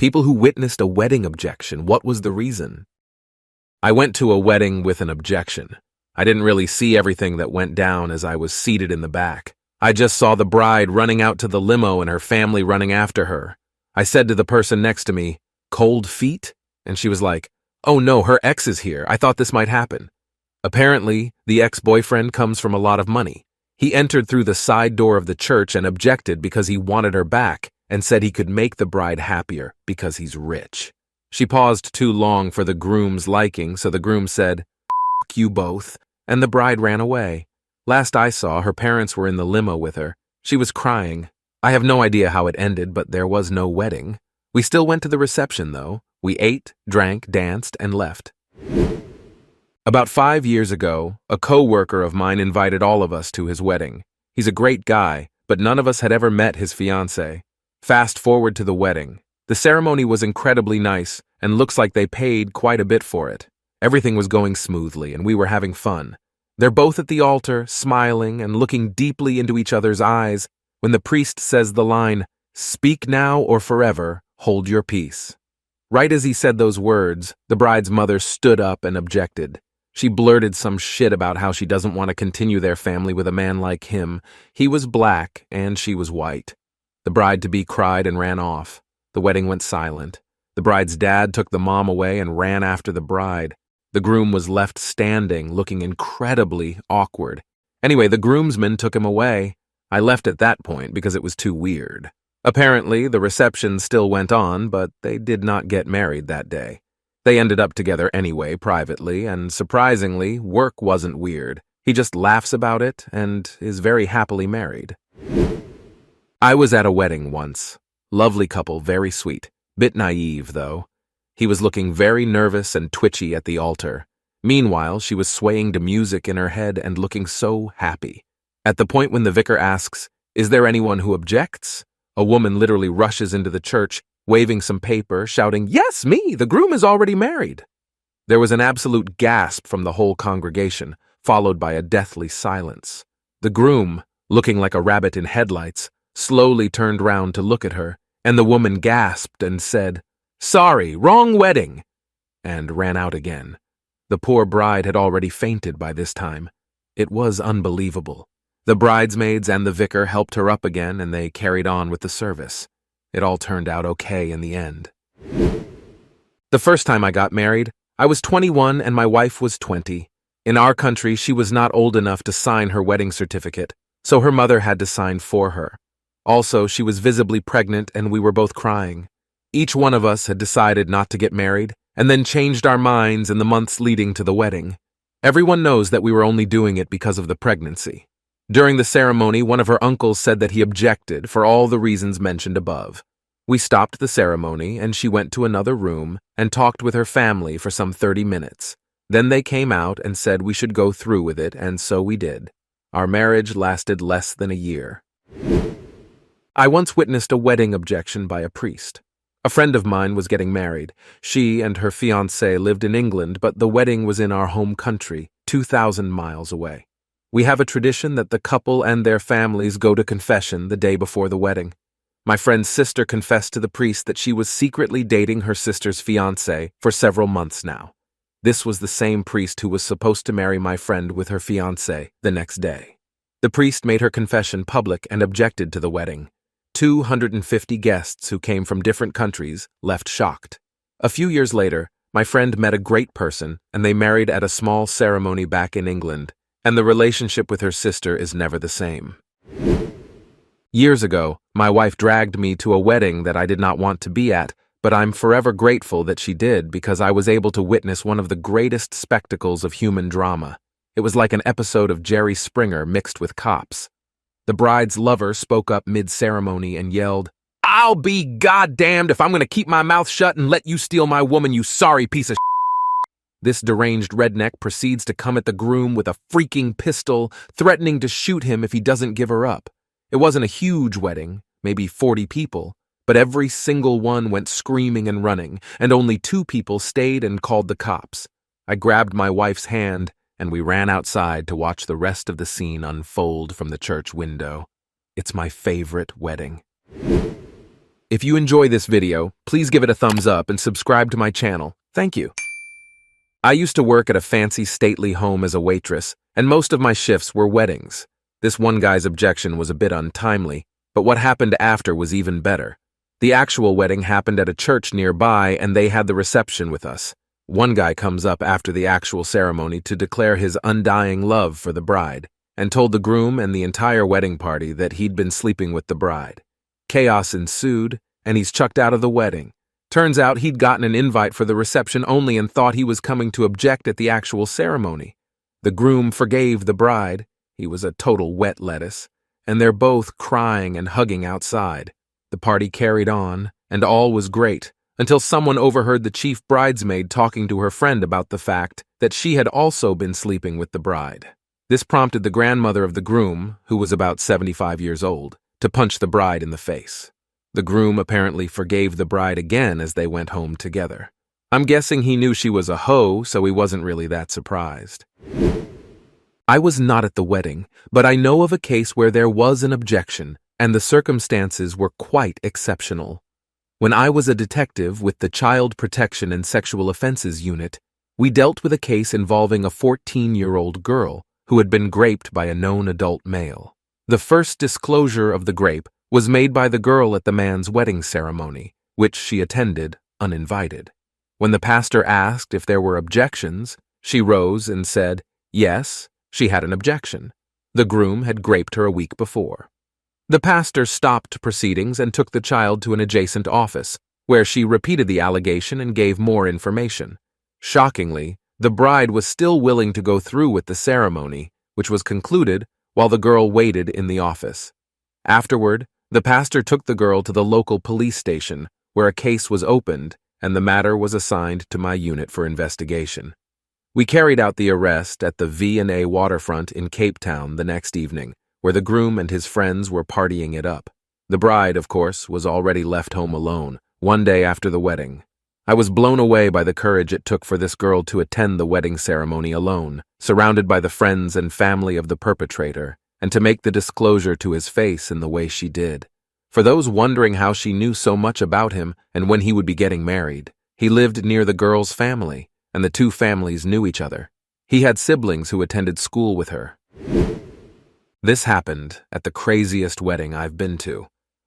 People who witnessed a wedding objection, what was the reason? I went to a wedding with an objection. I didn't really see everything that went down as I was seated in the back. I just saw the bride running out to the limo and her family running after her. I said to the person next to me, "Cold feet?" And she was like, "Oh no, her ex is here. I thought this might happen." Apparently, the ex-boyfriend comes from a lot of money. He entered through the side door of the church and objected because he wanted her back and said he could make the bride happier because he's rich. She paused too long for the groom's liking, so the groom said, "F you both," and the bride ran away. Last I saw, her parents were in the limo with her. She was crying. I have no idea how it ended, but there was no wedding. We still went to the reception, though. We ate, drank, danced, and left. About 5 years ago, a co-worker of mine invited all of us to his wedding. He's a great guy, but none of us had ever met his fiancée. Fast forward to the wedding. The ceremony was incredibly nice, and looks like they paid quite a bit for it. Everything was going smoothly, and we were having fun. They're both at the altar, smiling and looking deeply into each other's eyes, when the priest says the line, "Speak now or forever, hold your peace." Right as he said those words, the bride's mother stood up and objected. She blurted some shit about how she doesn't want to continue their family with a man like him. He was black and she was white. The bride-to-be cried and ran off. The wedding went silent. The bride's dad took the mom away and ran after the bride. The groom was left standing, looking incredibly awkward. Anyway, the groomsmen took him away. I left at that point because it was too weird. Apparently, the reception still went on, but they did not get married that day. They ended up together anyway, privately, and surprisingly, work wasn't weird. He just laughs about it and is very happily married. I was at a wedding once. Lovely couple, very sweet. Bit naive, though. He was looking very nervous and twitchy at the altar. Meanwhile, she was swaying to music in her head and looking so happy. At the point when the vicar asks, "Is there anyone who objects?" a woman literally rushes into the church, waving some paper, shouting, "Yes, me! The groom is already married!" There was an absolute gasp from the whole congregation, followed by a deathly silence. The groom, looking like a rabbit in headlights, slowly turned round to look at her, and the woman gasped and said, "Sorry, wrong wedding," and ran out again. The poor bride had already fainted by this time. It was unbelievable. The bridesmaids and the vicar helped her up again, and they carried on with the service. It all turned out okay in the end. The first time I got married, I was 21 and my wife was 20. In our country, she was not old enough to sign her wedding certificate, so her mother had to sign for her. Also, she was visibly pregnant and we were both crying. Each one of us had decided not to get married, and then changed our minds in the months leading to the wedding. Everyone knows that we were only doing it because of the pregnancy. During the ceremony, one of her uncles said that he objected for all the reasons mentioned above. We stopped the ceremony, and she went to another room and talked with her family for some 30 minutes. Then they came out and said we should go through with it, and so we did. Our marriage lasted less than a year. I once witnessed a wedding objection by a priest. A friend of mine was getting married. She and her fiancé lived in England, but the wedding was in our home country, 2,000 miles away. We have a tradition that the couple and their families go to confession the day before the wedding. My friend's sister confessed to the priest that she was secretly dating her sister's fiancé for several months now. This was the same priest who was supposed to marry my friend with her fiancé the next day. The priest made her confession public and objected to the wedding. 250 guests who came from different countries left shocked. A few years later, my friend met a great person and they married at a small ceremony back in England, and the relationship with her sister is never the same. Years ago, my wife dragged me to a wedding that I did not want to be at, but I'm forever grateful that she did because I was able to witness one of the greatest spectacles of human drama. It was like an episode of Jerry Springer mixed with cops. The bride's lover spoke up mid-ceremony and yelled, "I'll be goddamned if I'm going to keep my mouth shut and let you steal my woman, you sorry piece of shit." This deranged redneck proceeds to come at the groom with a freaking pistol, threatening to shoot him if he doesn't give her up. It wasn't a huge wedding, maybe 40 people, but every single one went screaming and running, and only 2 people stayed and called the cops. I grabbed my wife's hand, and we ran outside to watch the rest of the scene unfold from the church window. It's my favorite wedding. If you enjoy this video, please give it a thumbs up and subscribe to my channel. Thank you. I used to work at a fancy stately home as a waitress, and most of my shifts were weddings. This one guy's objection was a bit untimely, but what happened after was even better. The actual wedding happened at a church nearby, and they had the reception with us. One guy comes up after the actual ceremony to declare his undying love for the bride, and told the groom and the entire wedding party that he'd been sleeping with the bride. Chaos ensued, and he's chucked out of the wedding. Turns out he'd gotten an invite for the reception only and thought he was coming to object at the actual ceremony. The groom forgave the bride. He was a total wet lettuce, and they're both crying and hugging outside. The party carried on, and all was great, until someone overheard the chief bridesmaid talking to her friend about the fact that she had also been sleeping with the bride. This prompted the grandmother of the groom, who was about 75 years old, to punch the bride in the face. The groom apparently forgave the bride again as they went home together. I'm guessing he knew she was a hoe, so he wasn't really that surprised. I was not at the wedding, but I know of a case where there was an objection, and the circumstances were quite exceptional. When I was a detective with the Child Protection and Sexual Offenses Unit, we dealt with a case involving a 14-year-old girl who had been raped by a known adult male. The first disclosure of the rape was made by the girl at the man's wedding ceremony, which she attended uninvited. When the pastor asked if there were objections, she rose and said, yes, she had an objection. The groom had raped her a week before. The pastor stopped proceedings and took the child to an adjacent office, where she repeated the allegation and gave more information. Shockingly, the bride was still willing to go through with the ceremony, which was concluded while the girl waited in the office. Afterward, the pastor took the girl to the local police station, where a case was opened, and the matter was assigned to my unit for investigation. We carried out the arrest at the V&A waterfront in Cape Town the next evening, where the groom and his friends were partying it up. The bride, of course, was already left home alone, one day after the wedding. I was blown away by the courage it took for this girl to attend the wedding ceremony alone, surrounded by the friends and family of the perpetrator, and to make the disclosure to his face in the way she did. For those wondering how she knew so much about him and when he would be getting married, he lived near the girl's family, and the two families knew each other. He had siblings who attended school with her. This happened at the craziest wedding I've been to.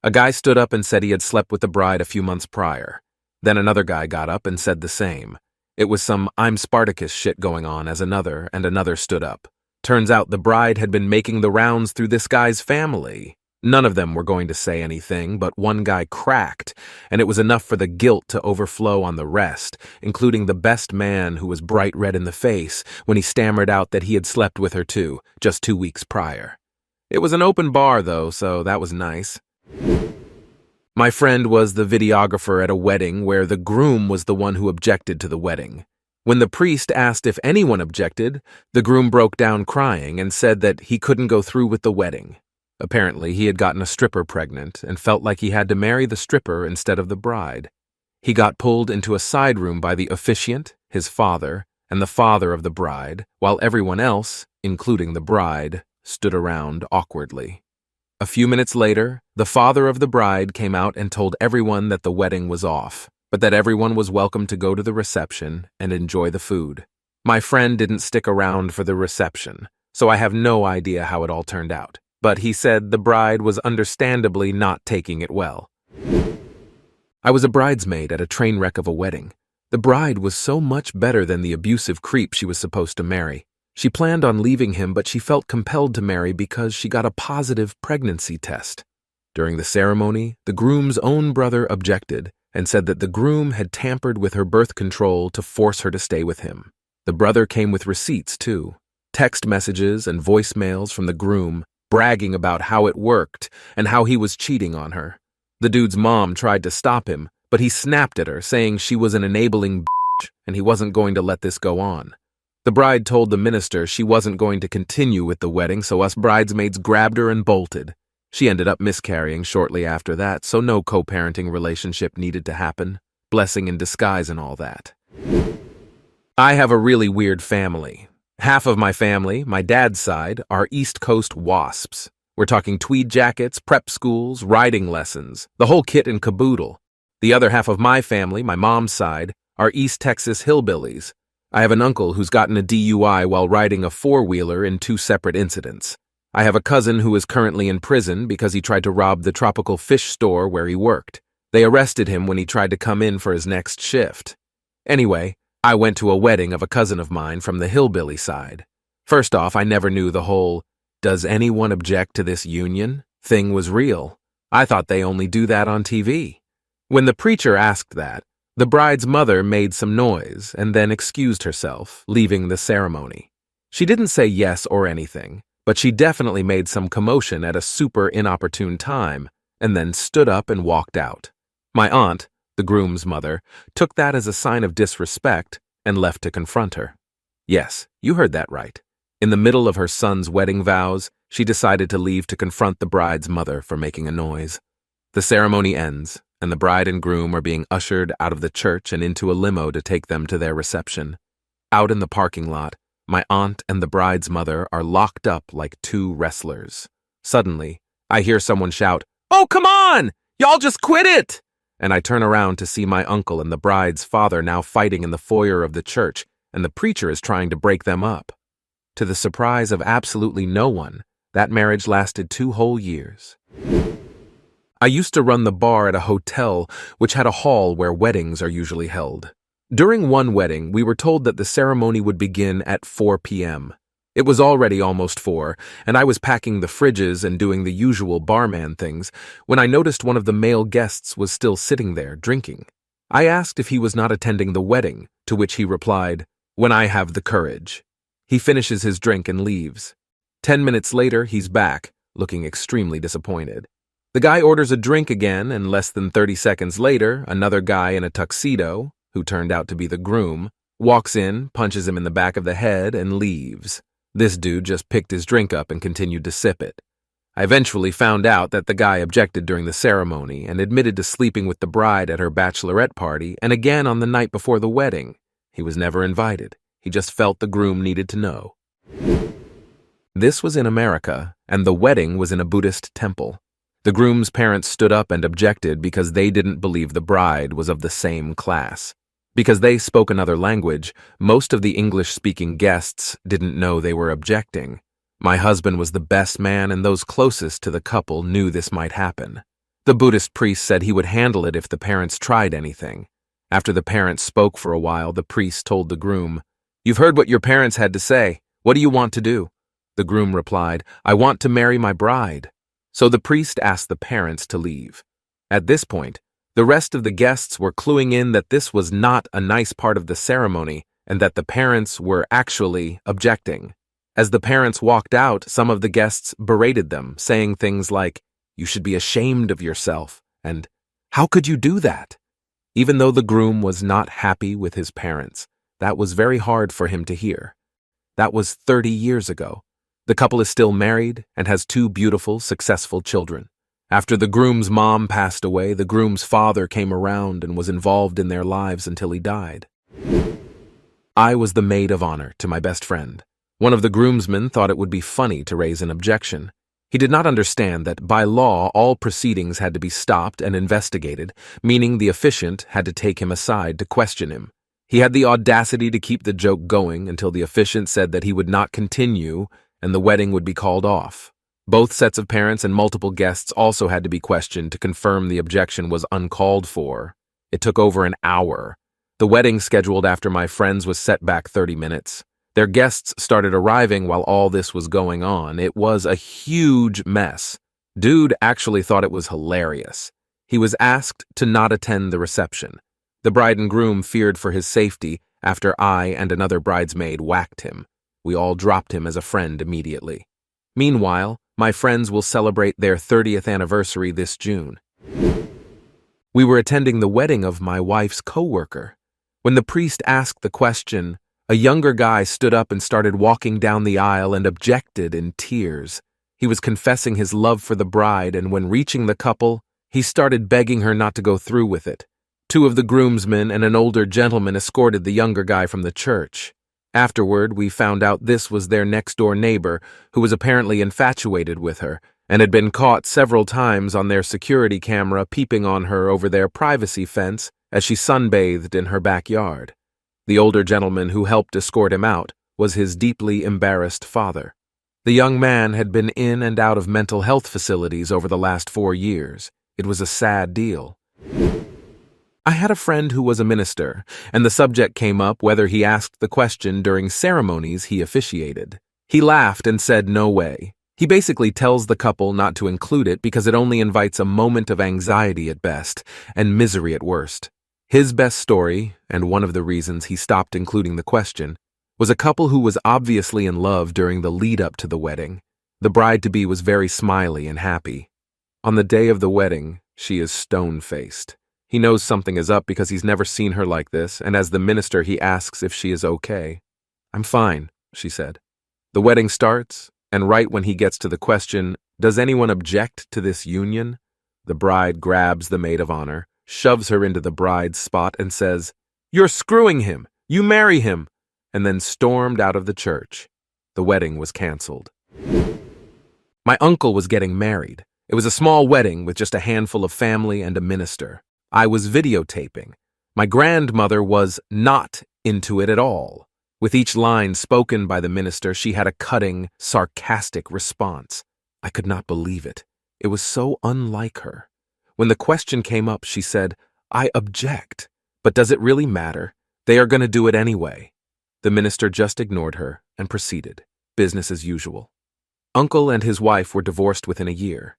A guy stood up and said he had slept with the bride a few months prior. Then another guy got up and said the same. It was some I'm Spartacus shit going on as another stood up. Turns out the bride had been making the rounds through this guy's family. None of them were going to say anything, but one guy cracked, and it was enough for the guilt to overflow on the rest, including the best man who was bright red in the face when he stammered out that he had slept with her too, just 2 weeks prior. It was an open bar though, so that was nice. My friend was the videographer at a wedding where the groom was the one who objected to the wedding. When the priest asked if anyone objected, the groom broke down crying and said that he couldn't go through with the wedding. Apparently, he had gotten a stripper pregnant and felt like he had to marry the stripper instead of the bride. He got pulled into a side room by the officiant, his father, and the father of the bride, while everyone else, including the bride, stood around awkwardly. A few minutes later, the father of the bride came out and told everyone that the wedding was off, but that everyone was welcome to go to the reception and enjoy the food. My friend didn't stick around for the reception, so I have no idea how it all turned out. But he said the bride was understandably not taking it well. I was a bridesmaid at a train wreck of a wedding. The bride was so much better than the abusive creep she was supposed to marry. She planned on leaving him, but she felt compelled to marry because she got a positive pregnancy test. During the ceremony, the groom's own brother objected and said that the groom had tampered with her birth control to force her to stay with him. The brother came with receipts, too. Text messages and voicemails from the groom, bragging about how it worked and how he was cheating on her. The dude's mom tried to stop him, but he snapped at her, saying she was an enabling bitch and he wasn't going to let this go on. The bride told the minister she wasn't going to continue with the wedding, so us bridesmaids grabbed her and bolted. She ended up miscarrying shortly after that, so no co-parenting relationship needed to happen. Blessing in disguise and all that. I have a really weird family. Half of my family, my dad's side, are East Coast wasps. We're talking tweed jackets, prep schools, riding lessons, the whole kit and caboodle. The other half of my family, my mom's side, are East Texas hillbillies. I have an uncle who's gotten a DUI while riding a four-wheeler in 2 separate incidents. I have a cousin who is currently in prison because he tried to rob the tropical fish store where he worked. They arrested him when he tried to come in for his next shift. Anyway, I went to a wedding of a cousin of mine from the hillbilly side. First off, I never knew the whole "does anyone object to this union" thing was real. I thought they only do that on TV. When the preacher asked that, the bride's mother made some noise and then excused herself, leaving the ceremony. She didn't say yes or anything, but she definitely made some commotion at a super inopportune time and then stood up and walked out. My aunt, the groom's mother, took that as a sign of disrespect and left to confront her. Yes, you heard that right. In the middle of her son's wedding vows, she decided to leave to confront the bride's mother for making a noise. The ceremony ends, and the bride and groom are being ushered out of the church and into a limo to take them to their reception. Out in the parking lot, my aunt and the bride's mother are locked up like 2 wrestlers. Suddenly, I hear someone shout, "Oh, come on! Y'all just quit it!" And I turn around to see my uncle and the bride's father now fighting in the foyer of the church, and the preacher is trying to break them up. To the surprise of absolutely no one, that marriage lasted 2 whole years. I used to run the bar at a hotel which had a hall where weddings are usually held. During one wedding, we were told that the ceremony would begin at 4 p.m. It was already almost 4, and I was packing the fridges and doing the usual barman things when I noticed one of the male guests was still sitting there drinking. I asked if he was not attending the wedding, to which he replied, "When I have the courage." He finishes his drink and leaves. 10 minutes later, he's back, looking extremely disappointed. The guy orders a drink again, and less than 30 seconds later, another guy in a tuxedo, who turned out to be the groom, walks in, punches him in the back of the head, and leaves. This dude just picked his drink up and continued to sip it. I eventually found out that the guy objected during the ceremony and admitted to sleeping with the bride at her bachelorette party and again on the night before the wedding. He was never invited. He just felt the groom needed to know. This was in America, and the wedding was in a Buddhist temple. The groom's parents stood up and objected because they didn't believe the bride was of the same class. Because they spoke another language, most of the English-speaking guests didn't know they were objecting. My husband was the best man, and those closest to the couple knew this might happen. The Buddhist priest said he would handle it if the parents tried anything. After the parents spoke for a while, the priest told the groom, "You've heard what your parents had to say. What do you want to do?" The groom replied, "I want to marry my bride." So the priest asked the parents to leave. At this point, the rest of the guests were cluing in that this was not a nice part of the ceremony and that the parents were actually objecting. As the parents walked out, some of the guests berated them, saying things like, "You should be ashamed of yourself," and "How could you do that?" Even though the groom was not happy with his parents, that was very hard for him to hear. That was 30 years ago. The couple is still married and has 2 beautiful, successful children. After the groom's mom passed away, the groom's father came around and was involved in their lives until he died. I was the maid of honor to my best friend. One of the groomsmen thought it would be funny to raise an objection. He did not understand that by law all proceedings had to be stopped and investigated, meaning the officiant had to take him aside to question him. He had the audacity to keep the joke going until the officiant said that he would not continue and the wedding would be called off. Both sets of parents and multiple guests also had to be questioned to confirm the objection was uncalled for. It took over an hour. The wedding scheduled after my friend's was set back 30 minutes. Their guests started arriving while all this was going on. It was a huge mess. Dude actually thought it was hilarious. He was asked to not attend the reception. The bride and groom feared for his safety after I and another bridesmaid whacked him. We all dropped him as a friend immediately. Meanwhile, my friends will celebrate their 30th anniversary this June. We were attending the wedding of my wife's coworker. When the priest asked the question, a younger guy stood up and started walking down the aisle and objected in tears. He was confessing his love for the bride, and when reaching the couple, he started begging her not to go through with it. 2 of the groomsmen and an older gentleman escorted the younger guy from the church. Afterward, we found out this was their next-door neighbor, who was apparently infatuated with her, and had been caught several times on their security camera peeping on her over their privacy fence as she sunbathed in her backyard. The older gentleman who helped escort him out was his deeply embarrassed father. The young man had been in and out of mental health facilities over the last 4 years. It was a sad deal. I had a friend who was a minister, and the subject came up whether he asked the question during ceremonies he officiated. He laughed and said no way. He basically tells the couple not to include it because it only invites a moment of anxiety at best and misery at worst. His best story, and one of the reasons he stopped including the question, was a couple who was obviously in love during the lead-up to the wedding. The bride-to-be was very smiley and happy. On the day of the wedding, she is stone-faced. He knows something is up because he's never seen her like this, and as the minister he asks if she is okay. "I'm fine," she said. The wedding starts, and right when he gets to the question, "Does anyone object to this union?" the bride grabs the maid of honor, shoves her into the bride's spot, and says, "You're screwing him! You marry him!" and then stormed out of the church. The wedding was canceled. My uncle was getting married. It was a small wedding with just a handful of family and a minister. I was videotaping. My grandmother was not into it at all. With each line spoken by the minister, she had a cutting, sarcastic response. I could not believe it. It was so unlike her. When the question came up, she said, "I object. But does it really matter? They are going to do it anyway." The minister just ignored her and proceeded. Business as usual. Uncle and his wife were divorced within a year.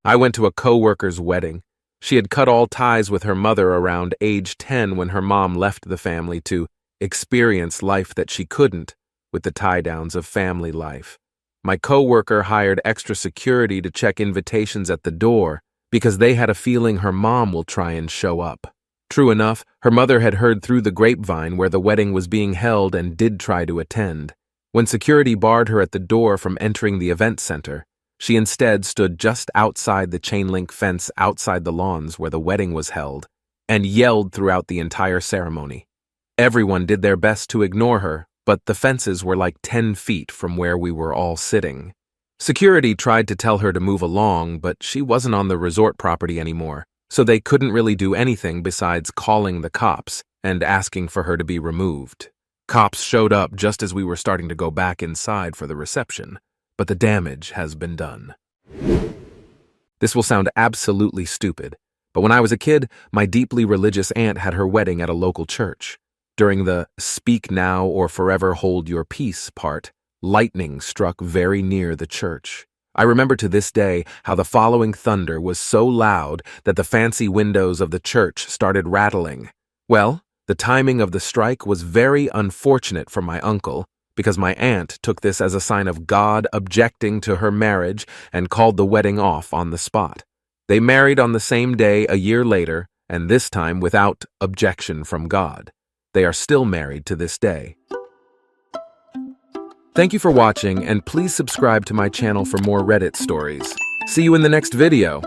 I went to a co-worker's wedding. She had cut all ties with her mother around age 10 when her mom left the family to experience life that she couldn't with the tie-downs of family life. My co-worker hired extra security to check invitations at the door because they had a feeling her mom will try and show up. True enough, her mother had heard through the grapevine where the wedding was being held and did try to attend. When security barred her at the door from entering the event center, she instead stood just outside the chain-link fence outside the lawns where the wedding was held and yelled throughout the entire ceremony. Everyone did their best to ignore her, but the fences were like 10 feet from where we were all sitting. Security tried to tell her to move along, but she wasn't on the resort property anymore, so they couldn't really do anything besides calling the cops and asking for her to be removed. Cops showed up just as we were starting to go back inside for the reception. But the damage has been done. This will sound absolutely stupid, but when I was a kid, my deeply religious aunt had her wedding at a local church. During the "speak now or forever hold your peace" part, lightning struck very near the church. I remember to this day how the following thunder was so loud that the fancy windows of the church started rattling. Well, the timing of the strike was very unfortunate for my uncle, because my aunt took this as a sign of God objecting to her marriage and called the wedding off on the spot. They married on the same day a year later, and this time without objection from God. They are still married to this day. Thank you for watching, and please subscribe to my channel for more Reddit stories. See you in the next video.